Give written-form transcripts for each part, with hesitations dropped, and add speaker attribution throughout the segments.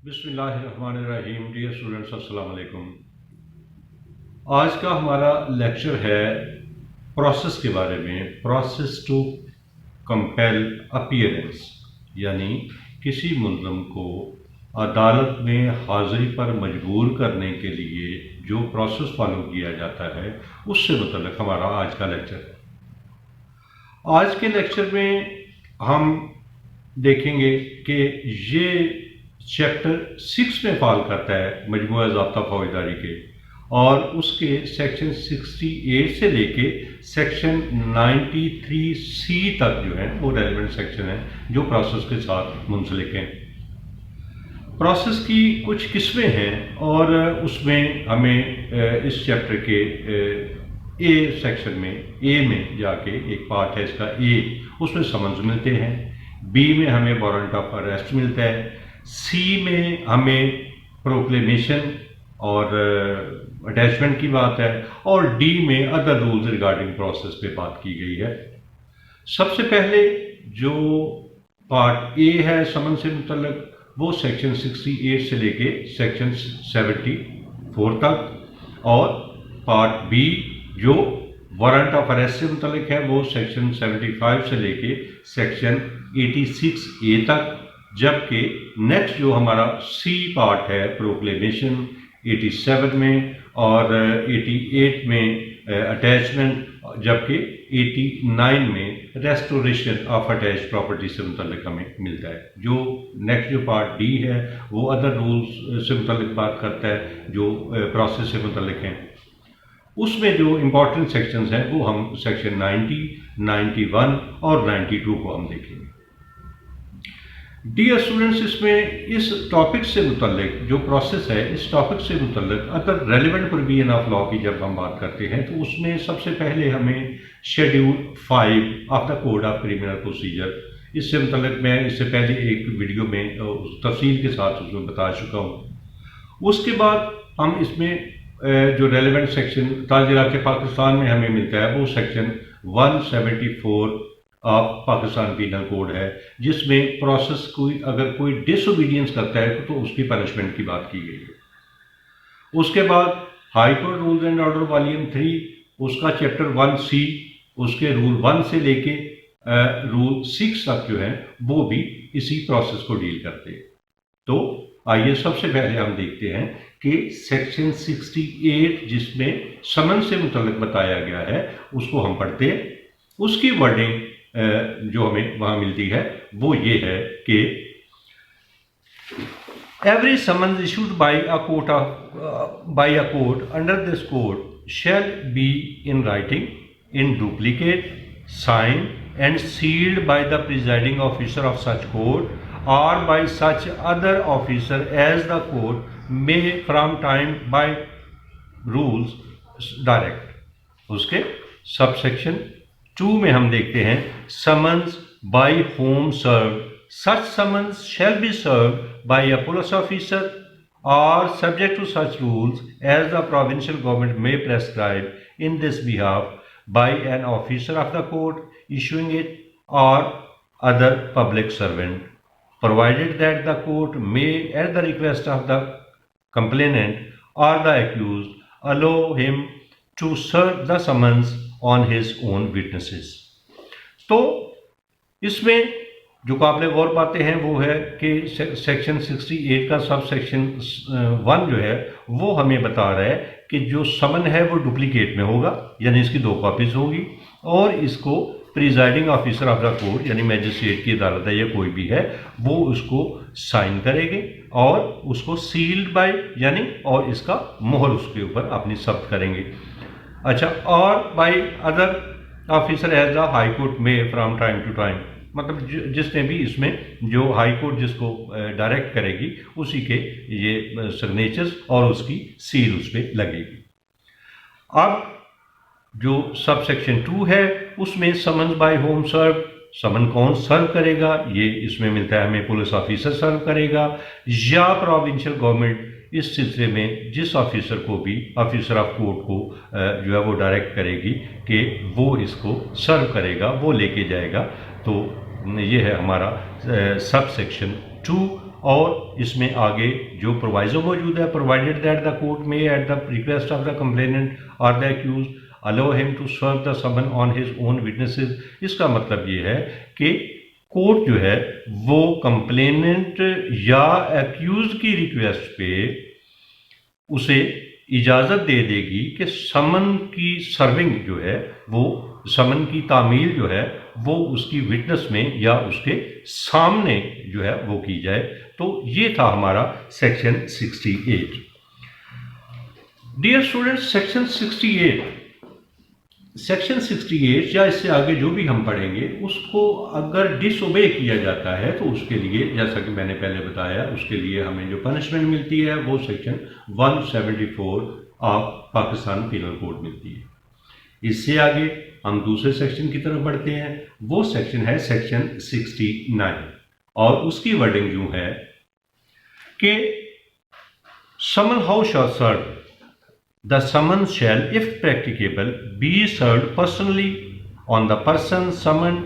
Speaker 1: बिस्मिल्लाहिर्रहमानिर्रहीम। Dear students, अस्सलाम वालेकुम। आज का हमारा लेक्चर है प्रोसेस के बारे में। प्रोसेस टू कंपेल अपीयरेंस, यानी किसी मुल्ज़म को अदालत में हाज़िरी पर मजबूर करने के लिए जो प्रोसेस फॉलो किया जाता है उससे मुतल्लिक़ हमारा आज का लेक्चर है। आज के लेक्चर में हम देखेंगे कि ये चैप्टर 6 में फॉल करता है मजमूआ ज़ाब्ता फौजदारी के, और उसके सेक्शन 68 से लेके सेक्शन 93C तक जो है वो रेलिवेंट सेक्शन है जो प्रोसेस के साथ मुंसलिक हैं। प्रोसेस की कुछ किस्में हैं और उसमें हमें इस चैप्टर के ए सेक्शन में, ए में जाके एक पार्ट है इसका ए, उसमें समन्स मिलते हैं। बी में हमें वारंट ऑफ अरेस्ट मिलता है। सी में हमें प्रोक्लेमेशन और अटैचमेंट की बात है, और डी में अदर रूल्स रिगार्डिंग प्रोसेस पे बात की गई है। सबसे पहले जो पार्ट ए है समन से मुतल्लिक, वो सेक्शन 68 से लेके सेक्शन 74 तक, और पार्ट बी जो वारंट ऑफ अरेस्ट से मुतल्लिक है वो सेक्शन 75 से लेके सेक्शन 86A तक, जबकि नेक्स्ट जो हमारा सी पार्ट है प्रोक्लेमेशन 87 में, और 88 में अटैचमेंट, जबकि 89 में रेस्टोरेशन ऑफ अटैच प्रॉपर्टी से मुतल्लिक हमें मिलता है। जो नेक्स्ट जो पार्ट डी है वो अदर रूल्स से मुतल्लिक बात करता है जो प्रोसेस से मुतल्लिक हैं। उसमें जो इम्पोर्टेंट सेक्शंस हैं वो हम सेक्शन 90, 91 और 92 को हम देखेंगे। डियर स्टूडेंट्स, इसमें इस टॉपिक से मुतल्लिक जो प्रोसेस है, इस टॉपिक से मुतल्लिक other relevant provision of law की जब हम बात करते हैं तो उसमें सबसे पहले हमें schedule 5 of the code of criminal procedure, इससे मुतल्लिक मैं इससे पहले एक वीडियो में तफसील के साथ उसमें बता चुका हूँ। उसके बाद हम इसमें जो रेलिवेंट सेक्शन ताज़ीरात पाकिस्तान में हमें मिलता है वो section 174 of Pakistan penal code है, जिसमें प्रोसेस अगर कोई डिसओबीडियंस करता है तो उसकी पनिशमेंट की बात की गई है। उसके बाद high court rules and order volume 3, उसका चैप्टर 1C, उसके रूल 1 से लेके रूल 6 तक जो है वो भी इसी प्रोसेस को डील करते हैं। तो आइए सबसे पहले हम देखते हैं कि सेक्शन 68 जिसमें समन से मुतल्लिक बताया गया है उसको हम पढ़ते हैं। उसकी वर्डिंग जो हमें वहां मिलती है वो ये है कि every summons issued by a court under this code shall be in writing, in duplicate, signed and sealed by the presiding officer of such court or by such other officer as the court may from time by rules direct। उसके subsection 2 में हम देखते हैं summons by whom serve, such summons shall be served by a police officer or subject to such rules as the provincial government may prescribe in this behalf by an officer of the court issuing it or other public servant, provided that the court may at the request of the complainant or the accused allow him to serve the summons on his own witnesses। तो इसमें जो काबिल गौर बातें हैं वो है कि section 68 का सब सेक्शन 1 जो है वो हमें बता रहा है कि जो समन है वो डुप्लीकेट में होगा, यानी इसकी 2 कॉपीज होगी, और इसको presiding officer of the court यानी मैजिस्ट्रेट की अदालत है या कोई भी है वो उसको साइन करेंगे और उसको सील्ड बाय यानी और इसका मोहर उसके ऊपर अपनी सब्त करेंगे। अच्छा, और by other officer as the high court में फ्रॉम टाइम टू टाइम, मतलब जिसने भी इसमें जो हाई कोर्ट जिसको डायरेक्ट करेगी उसी के ये सिग्नेचर्स और उसकी सील उस पर लगेगी। अब जो सब सेक्शन 2 है उसमें समन्स बाय होम सर्व, समन कौन सर्व करेगा ये इसमें मिलता है हमें, पुलिस ऑफिसर सर्व करेगा या प्रोविंशियल गवर्नमेंट इस सिलसिले में जिस ऑफिसर को भी ऑफिसर ऑफ कोर्ट को जो है वो डायरेक्ट करेगी कि वो इसको सर्व करेगा, वो लेके जाएगा। तो ये है हमारा सब सेक्शन 2 और इसमें आगे जो प्रोवाइजो मौजूद है, प्रोवाइडेड दैट द कोर्ट में at the request of the complainant और the accuse allow him to serve the summon on his own witnesses. इसका मतलब ये है कि कोर्ट जो है वो कंप्लेनेंट या एक्यूज की रिक्वेस्ट पे उसे इजाज़त दे देगी कि समन की सर्विंग जो है वो समन की तामील जो है वो उसकी विटनेस में या उसके सामने जो है वो की जाए। तो ये था हमारा सेक्शन 68। डियर स्टूडेंट्स, सेक्शन 68 या इससे आगे जो भी हम पढ़ेंगे उसको अगर डिसओबे किया जाता है तो उसके लिए, जैसा कि मैंने पहले बताया, उसके लिए हमें जो पनिशमेंट मिलती है वो section 174 of Pakistan penal code मिलती है। इससे आगे हम दूसरे सेक्शन की तरफ बढ़ते हैं। वो सेक्शन है सेक्शन 69 और उसकी वर्डिंग यूं है कि summon how shall serve the summons shall, if practicable, be served personally on the person summoned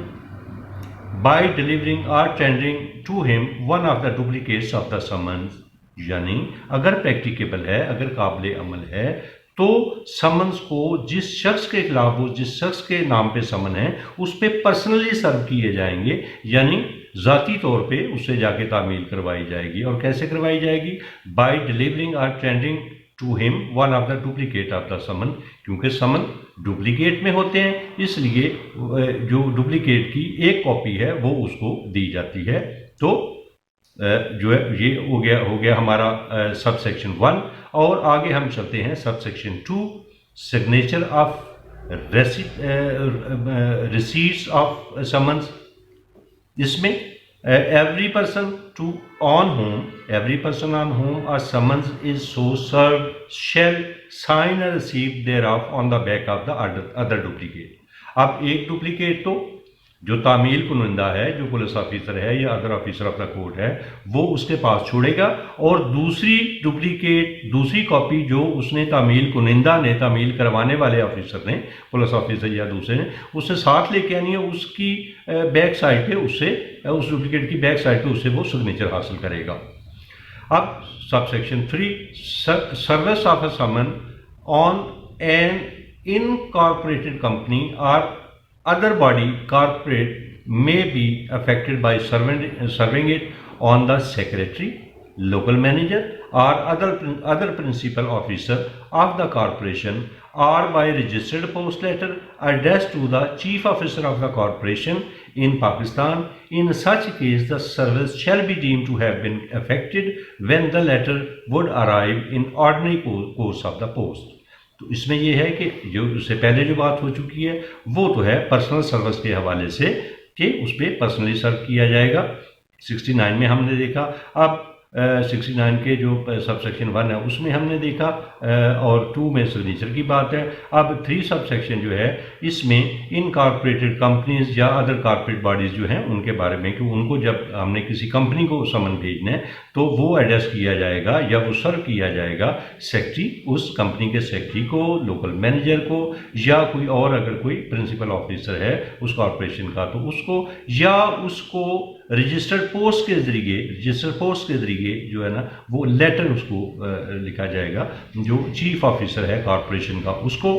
Speaker 1: by delivering or tendering to him one of the duplicates of the summons। यानी अगर practicable है, अगर काबिल अमल है, तो समन्स को जिस शख्स के खिलाफ वो जिस शख्स के नाम पे समन है उस पर पर्सनली सर्व किए जाएंगे, यानी ज़ाती तौर पे उससे जाके तामील करवाई जाएगी। और कैसे करवाई जाएगी? बाय डिलीवरिंग और tendering to him one of the duplicate of the summon, क्योंकि समन डुप्लीकेट में होते हैं, इसलिए जो डुप्लीकेट की एक कॉपी है वो उसको दी जाती है। तो जो है ये हो गया हमारा सब सेक्शन 1। और आगे हम चलते हैं sub section 2, signature of receipts of summons. इसमें every person on whom a summons is so served shall sign a receipt thereof on the back of the other duplicate। अब एक डुप्लीकेट तो जो तामील कुनिंदा है, जो पुलिस ऑफिसर है या other officer of the court है, वो उसके पास छोड़ेगा, और दूसरी डुप्लीकेट, दूसरी कॉपी जो उसने तामील कुनिंदा ने, तामील करवाने वाले ऑफिसर ने, पुलिस ऑफिसर या दूसरे ने, उसे साथ लेके आनी है। उसकी बैक साइड पे उससे, उस डुप्लीकेट की बैक साइड पे उससे वो सिग्नेचर हासिल करेगा। अब subsection 3, service of a summon on an incorporated company और other body corporate may be affected by serving it on the secretary, local manager or other principal officer of the corporation, or by registered post letter addressed to the chief officer of the corporation in Pakistan. In such case the service shall be deemed to have been affected when the letter would arrive in ordinary course of the post। तो इसमें यह है कि जो उससे पहले जो बात हो चुकी है वो तो है पर्सनल सर्विस के हवाले से कि उस पर पर्सनली सर्व किया जाएगा, 69 में हमने देखा। अब 69 के जो सब सेक्शन 1 है उसमें हमने देखा, और 2 में सिग्नेचर की बात है। अब 3 सब सेक्शन जो है इसमें इनकॉर्पोरेटेड कंपनीज या अदर कॉर्पोरेट बॉडीज़ जो हैं उनके बारे में, कि उनको जब हमने किसी कंपनी को समन भेजना है तो वो एड्रेस किया जाएगा या वो सर्व किया जाएगा सेक्रेटरी, उस कंपनी के सेक्रेटरी को, लोकल मैनेजर को, या कोई और अगर कोई प्रिंसिपल ऑफिसर है उस कॉर्पोरेशन का तो उसको, या उसको रजिस्टर्ड पोस्ट के ज़रिए जो है ना वो लेटर उसको लिखा जाएगा, जो चीफ ऑफिसर है कॉर्पोरेशन का उसको।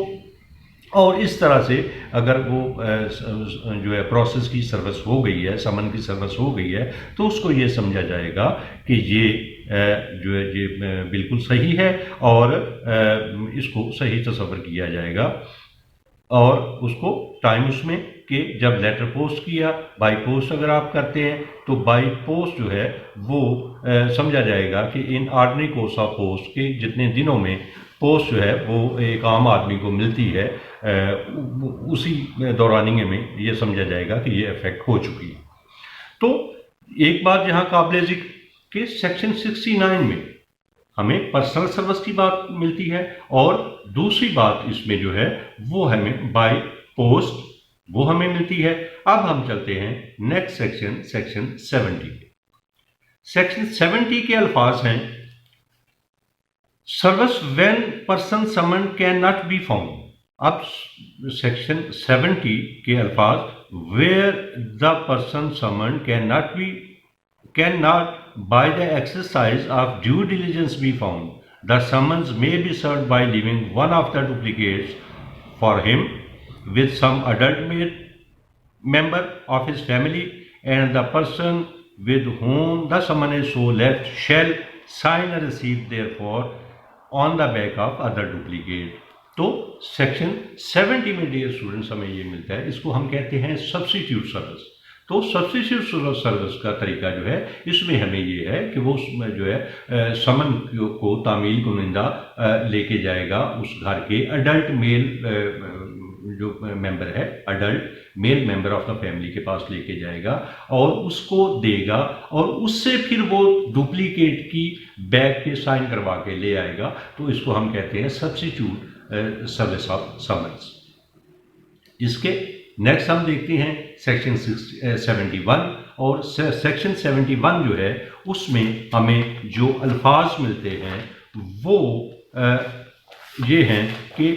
Speaker 1: और इस तरह से अगर वो जो है प्रोसेस की सर्विस हो गई है, समन की सर्विस हो गई है, तो उसको ये समझा जाएगा कि ये जो है ये बिल्कुल सही है और इसको सही तस्वर किया जाएगा। और उसको टाइम उसमें कि जब लेटर पोस्ट किया, बाई पोस्ट अगर आप करते हैं तो बाई पोस्ट जो है वो समझा जाएगा कि in ordinary course of post के जितने दिनों में पोस्ट जो है वो एक आम आदमी को मिलती है, उसी दौरानिए में ये समझा जाएगा कि ये इफेक्ट हो चुकी है। तो एक बात यहाँ काबिल ज़िक्र कि सेक्शन 69 में हमें पर्सनल सर्विस की बात मिलती है, और दूसरी बात इसमें जो है वो हमें बाय पोस्ट वो हमें मिलती है। अब हम चलते हैं नेक्स्ट सेक्शन, सेक्शन 70। सेक्शन 70 के अल्फाज हैं service when person summon can not be found. अब सेक्शन 70 के अल्फाज where the person summon can not be can not by the exercise of due diligence be found, the summons may be served by leaving one of the duplicates for him with some adult male member of his family, and the person with whom the summon is so left shall sign a receipt therefore on the back of other duplicate. तो section 70 में dear students हमें ये मिलता है, इसको हम कहते हैं सब्स्टिट्यूट सर्विस। तो सब्स्टिट्यूट सर्विस का तरीका जो है इसमें हमें ये है कि वो उसमें जो है समन को तामील कुनिंदा लेके जाएगा उस घर के अडल्ट मेल जो मेंबर है, adult male member of the family के पास लेके जाएगा और उसको देगा और उससे फिर वो डुप्लीकेट की बैग पे साइन करवा के ले आएगा। तो इसको हम कहते हैं सब्स्टिट्यूट सर्विस ऑफ समन्स। इसके नेक्स्ट हम देखते हैं सेक्शन 71, और सेक्शन 71 जो है उसमें हमें जो अल्फाज मिलते हैं वो ये हैं कि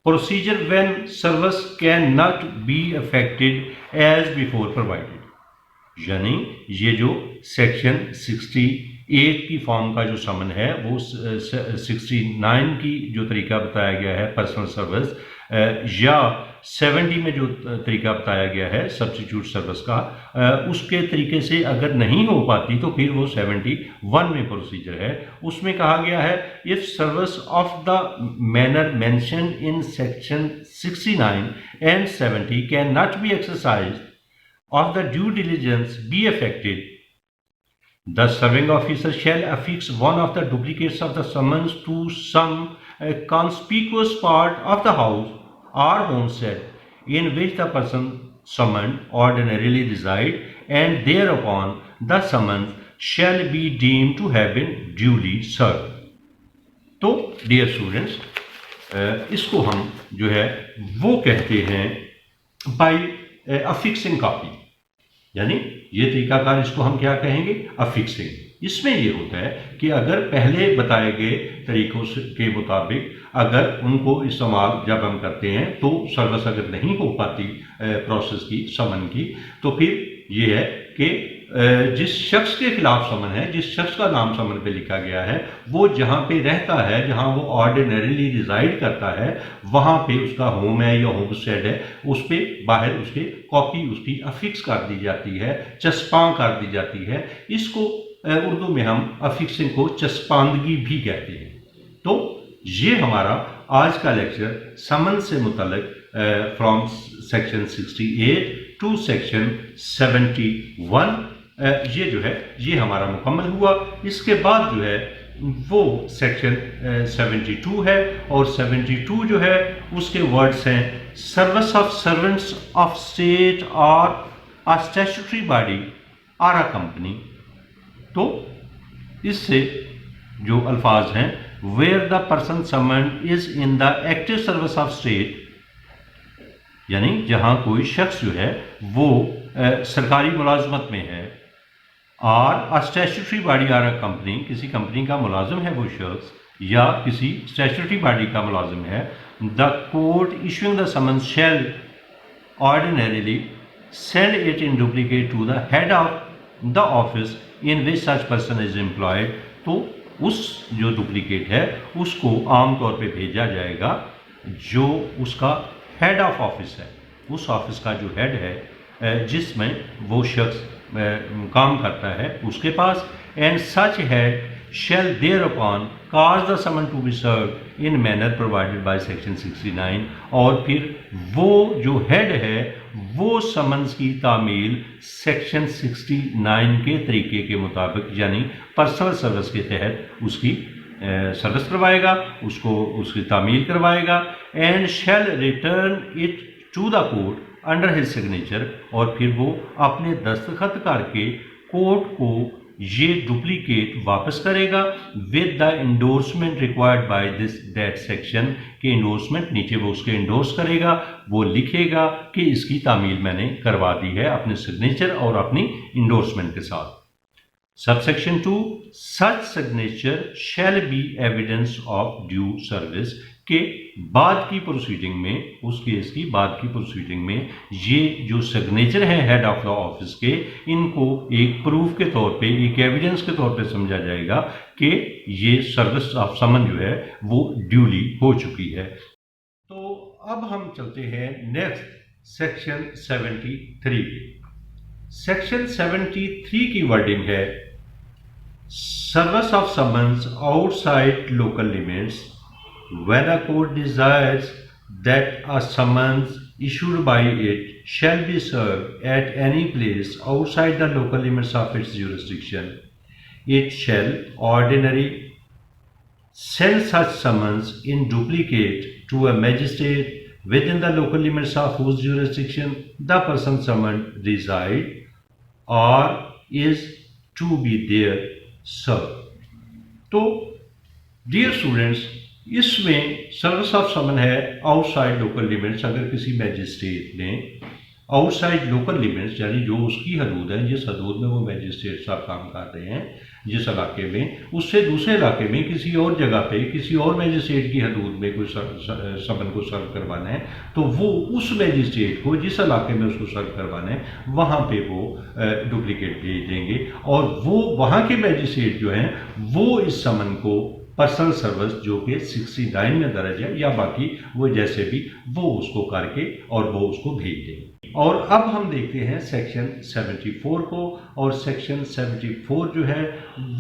Speaker 1: procedure when service can not be affected as before provided, यानी ये जो सेक्शन 68 की फॉर्म का जो समन है वो 69 की जो तरीका बताया गया है पर्सनल सर्विस या 70 में जो तरीका बताया गया है सब्स्टिट्यूट सर्विस का, उसके तरीके से अगर नहीं हो पाती तो फिर वो 71 में प्रोसीजर है। उसमें कहा गया है if service of the manner mentioned in section 69 and 70 can not B exercised of the due diligence be affected, the serving officer shall affix one of the duplicates of the summons to some conspicuous part of the house or homestead in which the person summoned ordinarily reside, and thereupon the summons shall be deemed to have been duly served. तो dear students इसको हम जो है वो कहते हैं bye अफिक्सिंग copy, यानी ये तरीकाकार इसको हम क्या कहेंगे अफिक्सिंग। इसमें ये होता है कि अगर पहले बताए गए तरीकों के मुताबिक अगर उनको इस्तेमाल जब हम करते हैं तो सर्विस अगर नहीं हो पाती प्रोसेस की समन की, तो फिर ये है कि जिस शख्स के खिलाफ समन है, जिस शख्स का नाम समन पे लिखा गया है, वो जहाँ पे रहता है, जहाँ वो ऑर्डिनरीली रिजाइड करता है, वहाँ पे उसका होम है या होम स्टेड है, उस पर बाहर उसके कॉपी उसकी अफिक्स कर दी जाती है, चस्पां कर दी जाती है। इसको उर्दू में हम अफिक्सिंग को चस्पांदगी भी कहते हैं। तो ये हमारा आज का लेक्चर समन से मुतल्लिक फ्रॉम सेक्शन 68 टू सेक्शन 71 ये जो है ये हमारा मुकम्मल हुआ। इसके बाद जो है वो सेक्शन 72 है, और 72 जो है उसके वर्ड्स हैं service of servants of state और अ स्टैट्यूटरी बॉडी और अ कंपनी। तो इससे जो अल्फाज हैं where the person summoned is in the active service of state, यानी जहां कोई शख्स जो है वो सरकारी मुलाजमत में है, और अ स्टैट्यूटरी बॉडी और अ कंपनी, किसी कंपनी का मुलाजिम है वो शख्स या किसी स्टैट्यूटरी बॉडी का मुलाजिम है, the court issuing the summon shall ordinarily send it in duplicate to the head of the office in which such person is employed. तो उस जो डुप्लीकेट है उसको आमतौर पे भेजा जाएगा जो उसका हेड ऑफ ऑफिस है, उस ऑफिस का जो हेड है जिसमें वो शख्स काम करता है उसके पास, and such head shall thereupon cause the summon to be served in manner provided by section 69, और फिर वो जो हेड है वो समन्स की तामील सेक्शन 69 के तरीके के मुताबिक यानी पर्सनल सर्विस के तहत उसकी सर्विस करवाएगा, उसको उसकी तामील करवाएगा, and shall return it to the court under his signature, और फिर वो अपने दस्तखत करके कोर्ट को ये डुप्लीकेट वापस करेगा with the endorsement required by this that section के इंडोर्समेंट नीचे वो उसके इंडोर्स करेगा, वो लिखेगा कि इसकी तामील मैंने करवा दी है अपने सिग्नेचर और अपनी इंडोर्समेंट के साथ। Subsection 2 such signature shall be evidence of due service के बाद की प्रोसीडिंग में, उस केस की बाद की प्रोसीडिंग में ये जो सिग्नेचर है हेड ऑफ द ऑफिस के, इनको एक प्रूफ के तौर पे, एक एविडेंस के तौर पे समझा जाएगा कि ये सर्विस ऑफ समन जो है वो ड्यूली हो चुकी है। तो अब हम चलते हैं नेक्स्ट सेक्शन 73 पे। सेक्शन 73 की वर्डिंग है service of summons outside local limits when a court desires that a summons issued by it shall be served at any place outside the local limits of its jurisdiction, it shall ordinarily send such summons in duplicate to a magistrate within the local limits of whose jurisdiction the person summoned reside or is to be there served. तो dear students, इसमें service of समन है outside local limits. अगर किसी magistrate ने outside local limits, यानी जो उसकी हदूद है, जिस हदूद में वो मैजिस्ट्रेट साहब काम कर रहे हैं, जिस इलाके में, उससे दूसरे इलाके में किसी और जगह पे किसी और मैजिस्ट्रेट की हदूद में कोई समन को सर्व करवाना है, तो वो उस मैजिस्ट्रेट को जिस इलाके में उसको सर्व करवाना है वहाँ पे वो डुप्लीकेट भेज देंगे, और वो वहाँ के मैजिस्ट्रेट जो हैं वो इस समन को पर्सनल सर्विस जो कि 69 में दर्ज है या बाकी वो जैसे भी, वो उसको करके और वो उसको भेज देंगे। और अब हम देखते हैं सेक्शन 74 को, और सेक्शन 74 जो है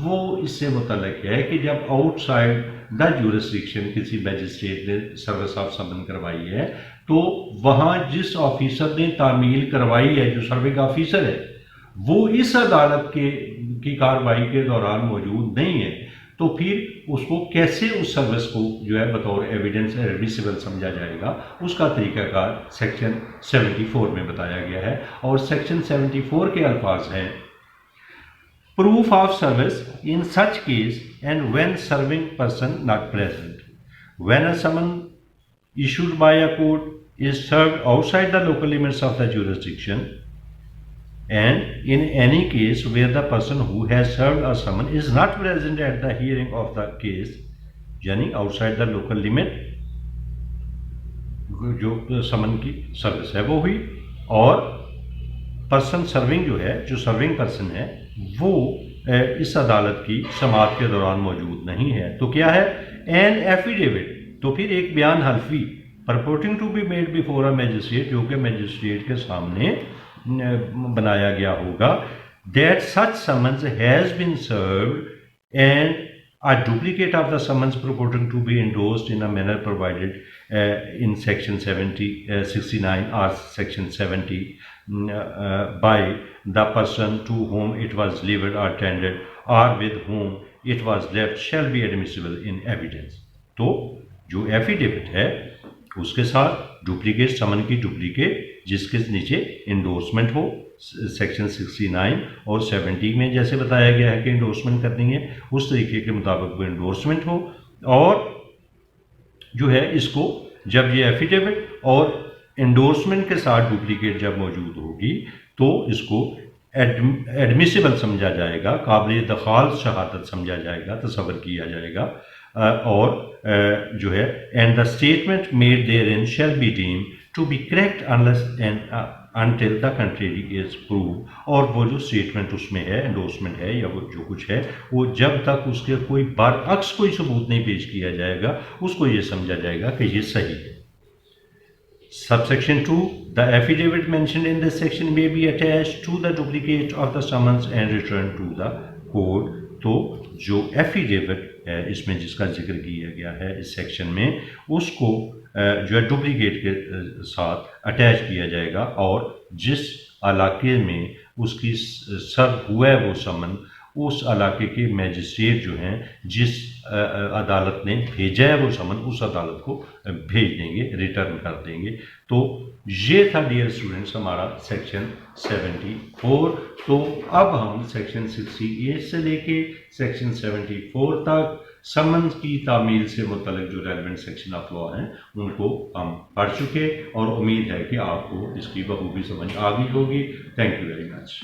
Speaker 1: वो इससे मुतल्लिक है कि जब आउटसाइड द ज्यूरिसडिक्शन किसी मैजिस्ट्रेट ने सर्विस ऑफ समन करवाई है, तो वहाँ जिस ऑफिसर ने तामील करवाई है, जो सर्विंग ऑफिसर है, वो इस अदालत की कार्रवाई के दौरान मौजूद नहीं है, तो फिर उसको कैसे उस सर्विस को जो है बतौर एविडेंस एडमिसिबल समझा जाएगा, उसका तरीकाकार सेक्शन 74 में बताया गया है। और सेक्शन 74 के अल्फाज हैं proof of service in such case and when serving person not present, when a summon issued by a court is served outside the local limits of the jurisdiction, and in any case where the person who has served a summon is not present at the hearing of the case, यानी outside the local limit जो समन की service है वो हुई, और person serving जो है, जो सर्विंग पर्सन है, वो इस अदालत की समाअत के दौरान मौजूद नहीं है, तो क्या है एन एफिडेविट, तो फिर एक बयान हल्फी purporting to be made before a magistrate, जो कि मैजिस्ट्रेट के सामने बनाया गया होगा, that such summons has been served and a duplicate of the summons purporting to be endorsed in a manner provided in section 69 or section 70 by the person to whom it was delivered or tendered or with whom it was left shall be admissible in evidence। तो जो affidavit है उसके साथ duplicate समन की duplicate जिसके नीचे endorsement हो, section 69 और 70 में जैसे बताया गया है कि इंडोर्समेंट करनी है, उस तरीके के मुताबिक वो इंडोर्समेंट हो, और जो है इसको जब ये एफिडेविट और इंडोर्समेंट के साथ डुप्लीकेट जब मौजूद होगी तो इसको एडमिसिबल समझा जाएगा, काबिल दखाल शहादत समझा जाएगा, तसव्वुर किया जाएगा, और जो है and the statement made therein shall be deemed to be correct unless and until the contrary is prove, और वो जो स्टेटमेंट उसमें है, एंडोर्समेंट है या वो जो कुछ है, वो जब तक उसके कोई बरअक्स कोई सबूत नहीं पेश किया जाएगा उसको ये समझा जाएगा कि ये सही है। Subsection 2, the affidavit mentioned in this section may be attached to the duplicate of the summons and returned to the court। तो जो एफिडेविट है इसमें जिसका जिक्र किया गया है इस सेक्शन में, उसको जो है डुप्लीकेट के साथ अटैच किया जाएगा, और जिस इलाके में उसकी सर्व हुआ है वो समन, उस इलाके के मैजिस्ट्रेट जो हैं, जिस अदालत ने भेजा है वो समन, उस अदालत को भेज देंगे, रिटर्न कर देंगे। तो ये था डियर स्टूडेंट्स हमारा सेक्शन 74। तो अब हम सेक्शन 68 से लेके सेक्शन 74 तक समन्स की तामील से मुतल्लिक जो रेलेवेंट सेक्शन ऑफ लॉ हैं उनको हम पढ़ चुके, और उम्मीद है कि आपको इसकी बखूबी समझ आ गई होगी। Thank you very much.